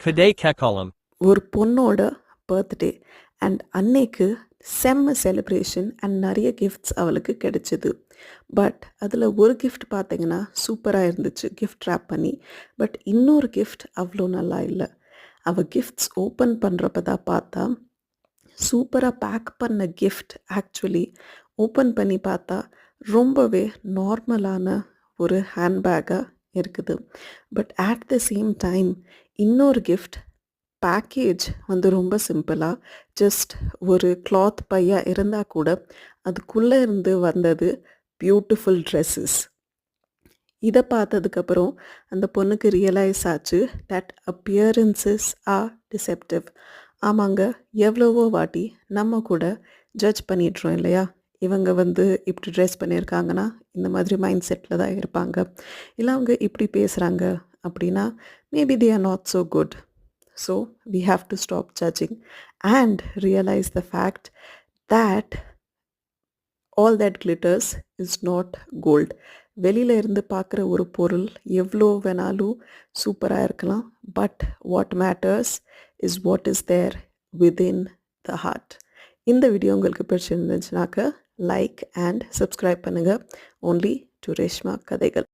Kadai Kekalam. ஒரு பொண்ணோட birthday and அன்னைக்கு செம்ம செலிப்ரேஷன் அண்ட் நிறைய கிஃப்ட்ஸ் அவளுக்கு கிடைச்சிது. பட் அதில் ஒரு கிஃப்ட் பார்த்தீங்கன்னா சூப்பராக இருந்துச்சு கிஃப்ட் ரேப் பண்ணி. பட் இன்னொரு கிஃப்ட் அவ்வளோ நல்லா இல்லை. அவள் கிஃப்ட்ஸ் ஓப்பன் பண்ணுறப்ப தான் பார்த்தா சூப்பராக பேக் பண்ண கிஃப்ட் ஆக்சுவலி ஓப்பன் பண்ணி பார்த்தா ரொம்பவே நார்மலான ஒரு ஹேண்ட்பேக்காக இருக்குது. But at the same time இன்னொரு கிஃப்ட் பேக்கேஜ் வந்து ரொம்ப சிம்பிளாக ஜஸ்ட் ஒரு கிளாத் பையா இருந்தால் கூட அதுக்குள்ளே இருந்து வந்தது பியூட்டிஃபுல் ட்ரெஸ்ஸஸ். இதை பார்த்ததுக்கப்புறம் அந்த பொண்ணுக்கு ரியலைஸ் ஆச்சு தட் அப்பியரன்சஸ் ஆர் டிசெப்டிவ். ஆமாங்க, எவ்வளவோ வாட்டி நம்ம கூட ஜட்ஜ் பண்ணிடுறோம் இல்லையா? இவங்க வந்து இப்படி ட்ரெஸ் பண்ணியிருக்காங்கன்னா இந்த மாதிரி மைண்ட் செட்டில் தான் இருப்பாங்க, இல்லை அவங்க இப்படி பேசுகிறாங்க அப்படின்னா maybe they are not so good. So we have to stop judging and realize the fact that all that glitters is not gold. வெளியில இருந்து பார்க்குற ஒரு பொருள் எவ்வளோ வேணாலும் சூப்பராக இருக்கலாம். But what matters is what is there within the heart. இந்த வீடியோ உங்களுக்கு பிடிச்சிருந்துச்சுனாக்க லைக் அண்ட் சப்ஸ்கிரைப் பண்ணுங்கள். only to ரேஷ்மா கதைகள்.